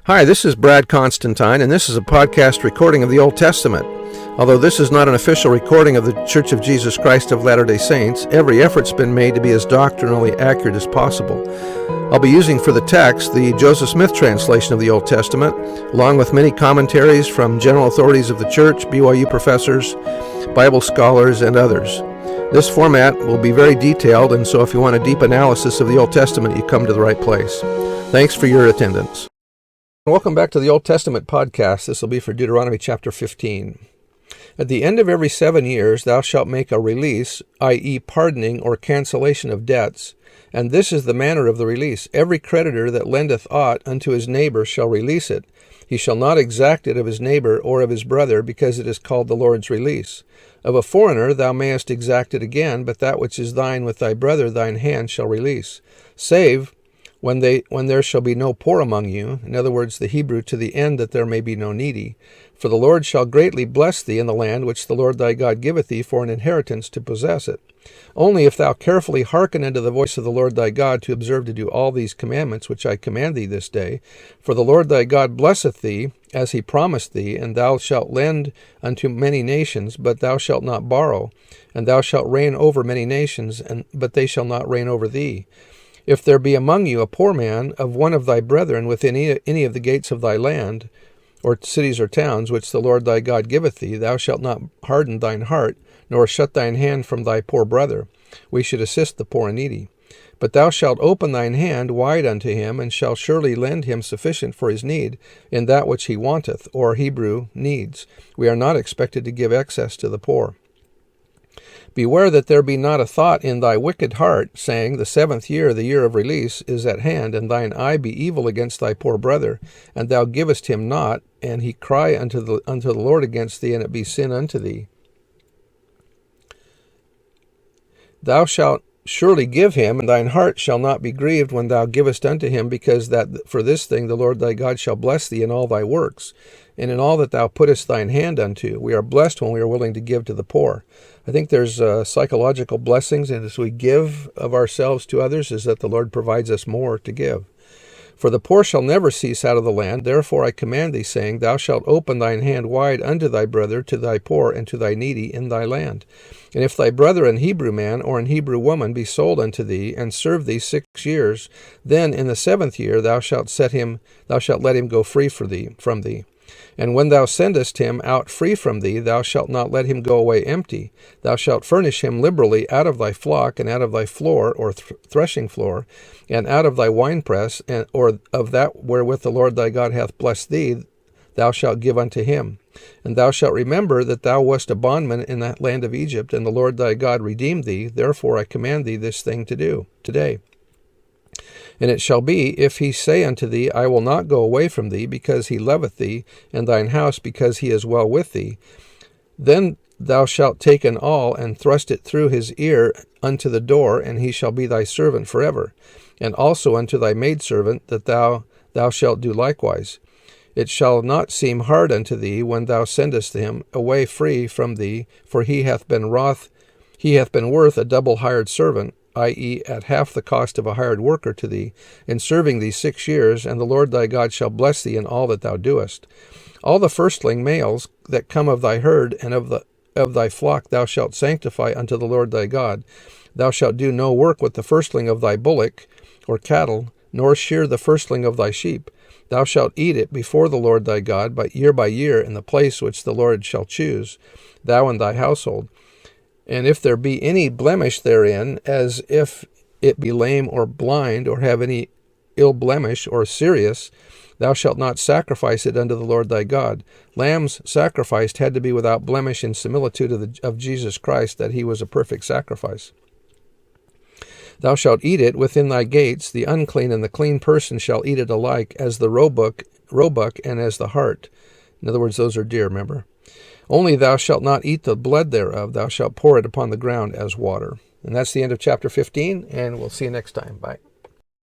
Hi, this is Brad Constantine, and this is a podcast recording of the Old Testament. Although this is not an official recording of the Church of Jesus Christ of Latter-day Saints, every effort's been made to be as doctrinally accurate as possible. I'll be using for the text the Joseph Smith translation of the Old Testament, along with many commentaries from general authorities of the Church, BYU professors, Bible scholars, and others. This format will be very detailed, and so if you want a deep analysis of the Old Testament, you come to the right place. Thanks for your attendance. Welcome back to the Old Testament podcast. This will be for Deuteronomy chapter 15. At the end of every 7 years thou shalt make a release, i.e. pardoning or cancellation of debts, and this is the manner of the release. Every creditor that lendeth aught unto his neighbor shall release it. He shall not exact it of his neighbor or of his brother, because it is called the Lord's release. Of a foreigner thou mayest exact it again, but that which is thine with thy brother thine hand shall release. Save when there shall be no poor among you, in other words, the Hebrew, to the end that there may be no needy. For the Lord shall greatly bless thee in the land which the Lord thy God giveth thee for an inheritance to possess it. Only if thou carefully hearken unto the voice of the Lord thy God to observe to do all these commandments which I command thee this day, for the Lord thy God blesseth thee, as he promised thee, and thou shalt lend unto many nations, but thou shalt not borrow, and thou shalt reign over many nations, but they shall not reign over thee. If there be among you a poor man of one of thy brethren within any of the gates of thy land, or cities or towns, which the Lord thy God giveth thee, thou shalt not harden thine heart, nor shut thine hand from thy poor brother. We should assist the poor and needy. But thou shalt open thine hand wide unto him, and shalt surely lend him sufficient for his need in that which he wanteth, or Hebrew, needs. We are not expected to give excess to the poor. Beware that there be not a thought in thy wicked heart, saying, the 7th year, the year of release, is at hand, and thine eye be evil against thy poor brother, and thou givest him not, and he cry unto the Lord against thee, and it be sin unto thee. Thou shalt surely give him, and thine heart shall not be grieved when thou givest unto him, because that for this thing the Lord thy God shall bless thee in all thy works, and in all that thou puttest thine hand unto. We are blessed when we are willing to give to the poor. I think there's psychological blessings, and as we give of ourselves to others, is that the Lord provides us more to give. For the poor shall never cease out of the land. Therefore I command thee, saying, thou shalt open thine hand wide unto thy brother, to thy poor, and to thy needy in thy land. And if thy brother, an Hebrew man or an Hebrew woman, be sold unto thee, and serve thee 6 years, then in the 7th year thou shalt let him go free from thee. And when thou sendest him out free from thee, thou shalt not let him go away empty. Thou shalt furnish him liberally out of thy flock, and out of thy floor, or threshing floor, and out of thy winepress, or of that wherewith the Lord thy God hath blessed thee, thou shalt give unto him. And thou shalt remember that thou wast a bondman in that land of Egypt, and the Lord thy God redeemed thee. Therefore I command thee this thing to do today. And it shall be, if he say unto thee, I will not go away from thee, because he loveth thee, and thine house, because he is well with thee, then thou shalt take an awl, and thrust it through his ear unto the door, and he shall be thy servant forever. And also unto thy maidservant, that thou shalt do likewise. It shall not seem hard unto thee when thou sendest him away free from thee, for he hath been worth a double hired servant, i.e. at half the cost of a hired worker to thee, in serving thee 6 years, and the Lord thy God shall bless thee in all that thou doest. All the firstling males that come of thy herd and of thy flock thou shalt sanctify unto the Lord thy God. Thou shalt do no work with the firstling of thy bullock or cattle, nor shear the firstling of thy sheep. Thou shalt eat it before the Lord thy God by year in the place which the Lord shall choose, thou and thy household. And if there be any blemish therein, as if it be lame or blind, or have any ill blemish or serious, thou shalt not sacrifice it unto the Lord thy God. Lambs sacrificed had to be without blemish, in similitude of Jesus Christ, that he was a perfect sacrifice. Thou shalt eat it within thy gates. The unclean and the clean person shall eat it alike, as the roebuck and as the hart. In other words, those are deer, remember. Only thou shalt not eat the blood thereof. Thou shalt pour it upon the ground as water. And that's the end of chapter 15, and we'll see you next time. Bye.